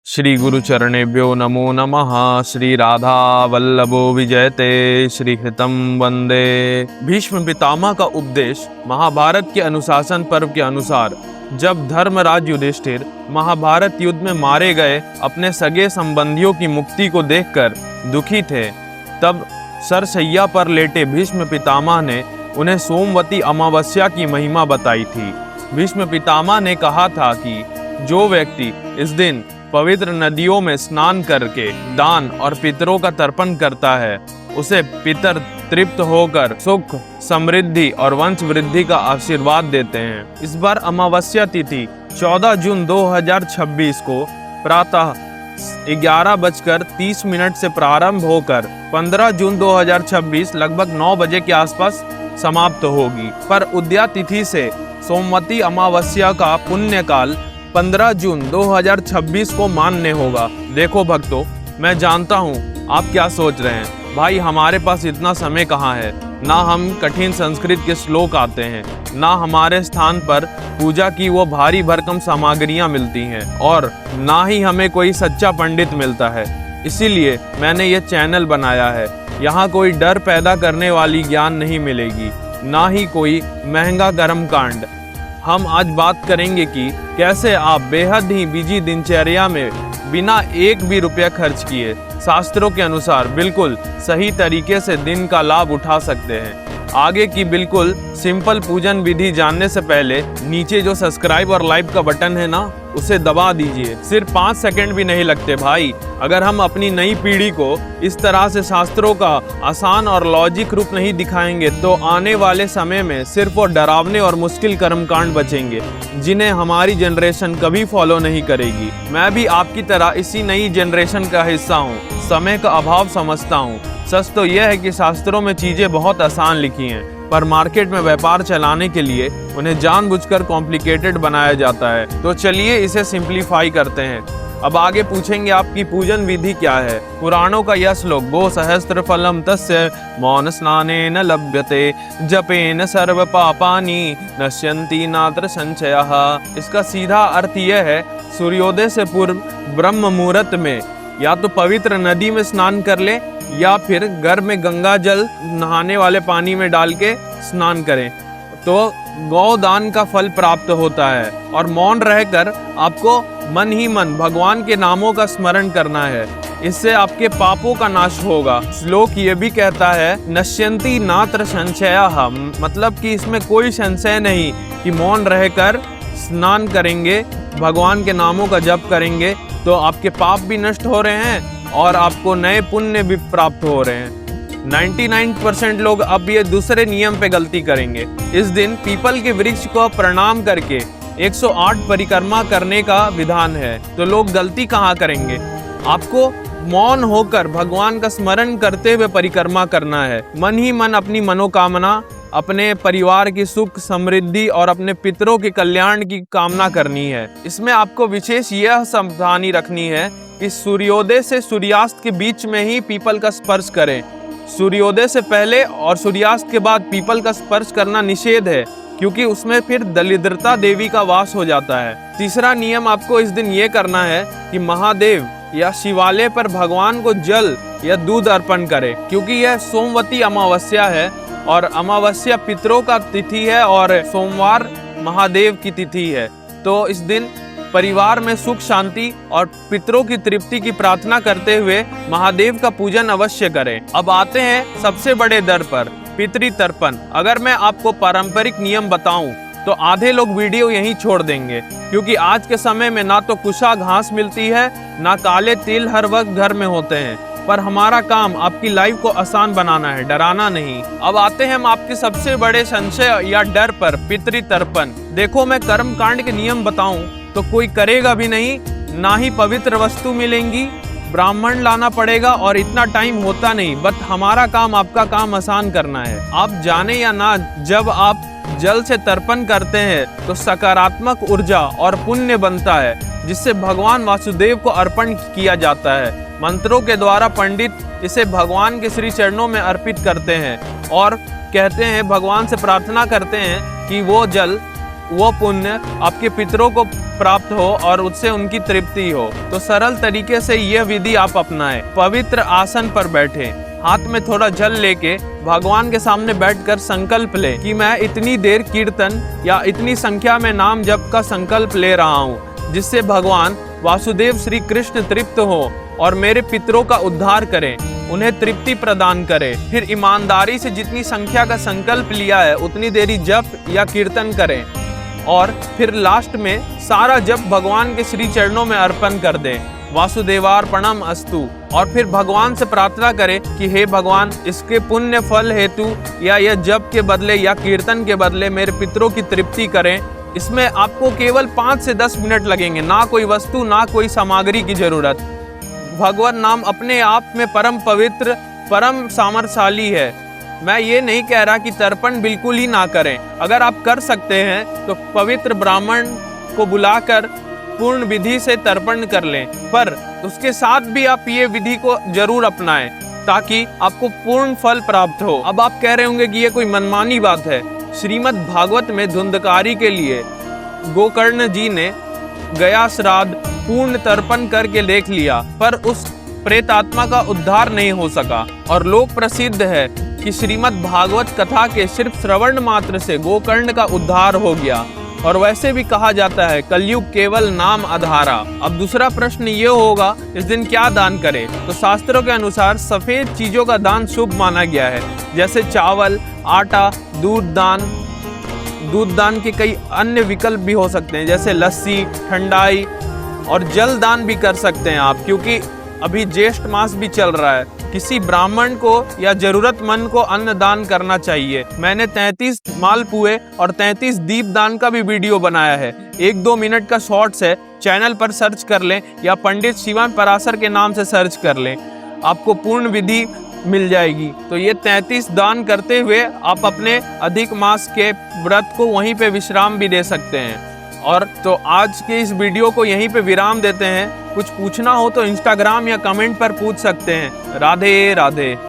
श्री गुरुचरणेभ्यो नमो नमः। श्री राधा वल्लभो विजयते श्री हितम वंदे। भीष्म पितामह का उपदेश महाभारत के अनुशासन पर्व के अनुसार जब धर्मराज युधिष्ठिर महाभारत युद्ध में मारे गए अपने सगे संबंधियों की मुक्ति को देखकर दुखी थे, तब सरसैया पर लेटे भीष्म पितामह ने उन्हें सोमवती अमावस्या की महिमा बताई थी। भीष्म पितामह ने कहा था कि जो व्यक्ति इस दिन पवित्र नदियों में स्नान करके दान और पितरों का तर्पण करता है, उसे पितर तृप्त होकर सुख, समृद्धि और वंश वृद्धि का आशीर्वाद देते हैं। इस बार अमावस्या तिथि 14 जून 2026 को प्रातः 11:30 से प्रारंभ होकर 15 जून 2026 लगभग 9 बजे के आसपास समाप्त होगी। पर उदया तिथि से सोमवती अमावस्या का पुण्य काल 15 जून 2026 को मान्य होगा। देखो भक्तों, मैं जानता हूँ आप क्या सोच रहे हैं, भाई हमारे पास इतना समय कहाँ है, ना हम कठिन संस्कृत के श्लोक आते हैं, ना हमारे स्थान पर पूजा की वो भारी भरकम सामग्रियाँ मिलती हैं, और ना ही हमें कोई सच्चा पंडित मिलता है। इसीलिए मैंने ये चैनल बनाया है। यहाँ कोई डर पैदा करने वाली ज्ञान नहीं मिलेगी, ना ही कोई महंगा कर्म कांड। हम आज बात करेंगे कि कैसे आप बेहद ही बिजी दिनचर्या में बिना एक भी रुपया खर्च किए शास्त्रों के अनुसार बिल्कुल सही तरीके से दिन का लाभ उठा सकते हैं। आगे की बिल्कुल सिंपल पूजन विधि जानने से पहले नीचे जो सब्सक्राइब और लाइक का बटन है ना, उसे दबा दीजिए। सिर्फ 5 सेकंड भी नहीं लगते भाई। अगर हम अपनी नई पीढ़ी को इस तरह से शास्त्रों का आसान और लॉजिक रूप नहीं दिखाएंगे तो आने वाले समय में सिर्फ वो डरावने और मुश्किल कर्मकांड बचेंगे जिन्हें हमारी जनरेशन कभी फॉलो नहीं करेगी। मैं भी आपकी तरह इसी नई जनरेशन का हिस्सा हूँ। समय का अभाव समझता हूँ। सच तो यह है कि शास्त्रों में चीजें बहुत आसान लिखी हैं, पर मार्केट में व्यापार चलाने के लिए उन्हें जानबूझकर कॉम्प्लिकेटेड बनाया जाता है। तो चलिए इसे सिंप्लीफाई करते हैं। अब आगे पूछेंगे आपकी पूजन विधि क्या है। पुराणों का यह श्लोक गो सहस्त्र फलम तस्य मौन स्नानेन लभ्यते जपेन सर्व पापानि नश्यन्ति नात्र संशयः। इसका सीधा अर्थ यह है, सूर्योदय से पूर्व ब्रह्म मुहूर्त में या तो पवित्र नदी में स्नान कर ले या फिर घर में गंगा जल नहाने वाले पानी में डाल के स्नान करें तो गौदान का फल प्राप्त होता है। और मौन रहकर आपको मन ही मन भगवान के नामों का स्मरण करना है, इससे आपके पापों का नाश होगा। श्लोक ये भी कहता है नश्यन्ति नात्र संशयः, मतलब कि इसमें कोई संशय नहीं कि मौन रहकर स्नान करेंगे, भगवान के नामों का जप करेंगे तो आपके पाप भी नष्ट हो रहे हैं और आपको नए पुण्य भी प्राप्त हो रहे हैं। 99% लोग अब ये दूसरे नियम पे गलती करेंगे। इस दिन पीपल के वृक्ष को प्रणाम करके 108 परिक्रमा करने का विधान है। तो लोग गलती कहाँ करेंगे? आपको मौन होकर भगवान का स्मरण करते हुए परिक्रमा करना है। मन ही मन अपनी मनोकामना, अपने परिवार की सुख समृद्धि और अपने पितरों के कल्याण की कामना करनी है। इसमें आपको विशेष यह सावधानी रखनी है कि सूर्योदय से सूर्यास्त के बीच में ही पीपल का स्पर्श करें। सूर्योदय से पहले और सूर्यास्त के बाद पीपल का स्पर्श करना निषेध है, क्योंकि उसमें फिर दरिद्रता देवी का वास हो जाता है। तीसरा नियम आपको इस दिन ये करना है कि महादेव या शिवालय पर भगवान को जल या दूध अर्पण करें, क्योंकि यह सोमवती अमावस्या है और अमावस्या पितरों का तिथि है और सोमवार महादेव की तिथि है। तो इस दिन परिवार में सुख शांति और पितरों की तृप्ति की प्रार्थना करते हुए महादेव का पूजन अवश्य करें। अब आते हैं सबसे बड़े दर पर, पितृ तर्पण। अगर मैं आपको पारंपरिक नियम बताऊं तो आधे लोग वीडियो यहीं छोड़ देंगे, क्योंकि आज के समय में ना तो कुशा घास मिलती है, ना काले तिल हर वक्त घर में होते हैं। पर हमारा काम आपकी लाइफ को आसान बनाना है, डराना नहीं। अब आते हैं हम आपके सबसे बड़े संशय या डर पर, पितृ तर्पण। देखो, मैं कर्म कांड के नियम बताऊं तो कोई करेगा भी नहीं, ना ही पवित्र वस्तु मिलेंगी, ब्राह्मण लाना पड़ेगा और इतना टाइम होता नहीं। बट हमारा काम आपका काम आसान करना है। आप जाने या ना, जब आप जल से तर्पण करते हैं तो सकारात्मक ऊर्जा और पुण्य बनता है, जिससे भगवान वासुदेव को अर्पण किया जाता है। मंत्रों के द्वारा पंडित इसे भगवान के श्री चरणों में अर्पित करते हैं और कहते हैं, भगवान से प्रार्थना करते हैं कि वो जल वो पुण्य आपके पितरों को प्राप्त हो और उससे उनकी तृप्ति हो। तो सरल तरीके से यह विधि आप अपनाएं। पवित्र आसन पर बैठे, हाथ में थोड़ा जल लेके भगवान के सामने बैठकर संकल्प ले कि मैं इतनी देर कीर्तन या इतनी संख्या में नाम जप का संकल्प ले रहा हूँ, जिससे भगवान वासुदेव श्री कृष्ण तृप्त हो और मेरे पितरों का उद्धार करें, उन्हें तृप्ति प्रदान करें। फिर ईमानदारी से जितनी संख्या का संकल्प लिया है उतनी देरी जप या कीर्तन करें और फिर लास्ट में सारा जप भगवान के श्री चरणों में अर्पण कर दें। वासुदेवार्पणम अस्तु। और फिर भगवान से प्रार्थना करें कि हे भगवान, इसके पुण्य फल हेतु या यह जप के बदले या कीर्तन के बदले मेरे पितरों की तृप्ति करें। इसमें आपको केवल 5 से 10 मिनट लगेंगे, ना कोई वस्तु ना कोई सामग्री की जरूरत। भगवत नाम अपने आप में परम पवित्र, परम सामर्थ्यशाली है। मैं ये नहीं कह रहा कि तर्पण बिल्कुल ही ना करें। अगर आप कर सकते हैं तो पवित्र ब्राह्मण को बुलाकर पूर्ण विधि से तर्पण कर लें, पर उसके साथ भी आप ये विधि को जरूर अपनाएं ताकि आपको पूर्ण फल प्राप्त हो। अब आप कह रहे होंगे कि ये कोई मनमानी बात है। श्रीमद् भागवत में धुंधकारी के लिए गोकर्ण जी ने गया श्राद्ध पूर्ण तर्पण करके देख लिया, पर उस प्रेतात्मा का उद्धार नहीं हो सका। और लोक प्रसिद्ध है कि श्रीमद् भागवत कथा के सिर्फ श्रवण मात्र से गोकर्ण का उद्धार हो गया। और वैसे भी कहा जाता है कलयुग केवल नाम आधारा। अब दूसरा प्रश्न ये होगा, इस दिन क्या दान करें? तो शास्त्रों के अनुसार सफेद चीजों का दान शुभ माना गया है, जैसे चावल, आटा, दूध दान के कई अन्य विकल्प भी हो सकते हैं, जैसे लस्सी, ठंडाई और जल दान भी कर सकते हैं आप, क्योंकि अभी ज्येष्ठ मास भी चल रहा है। किसी ब्राह्मण को या जरूरतमंद को अन्न दान करना चाहिए। मैंने 33 मालपुए और 33 दीप दान का भी वीडियो बनाया है, 1-2 मिनट का शॉर्ट्स है, चैनल पर सर्च कर लें या पंडित शिवन पराशर के नाम से सर्च कर लें, आपको पूर्ण विधि मिल जाएगी। तो ये 33 दान करते हुए आप अपने अधिक मास के व्रत को वहीं पे विश्राम भी दे सकते हैं। और तो आज के इस वीडियो को यहीं पे विराम देते हैं। कुछ पूछना हो तो इंस्टाग्राम या कमेंट पर पूछ सकते हैं। राधे राधे।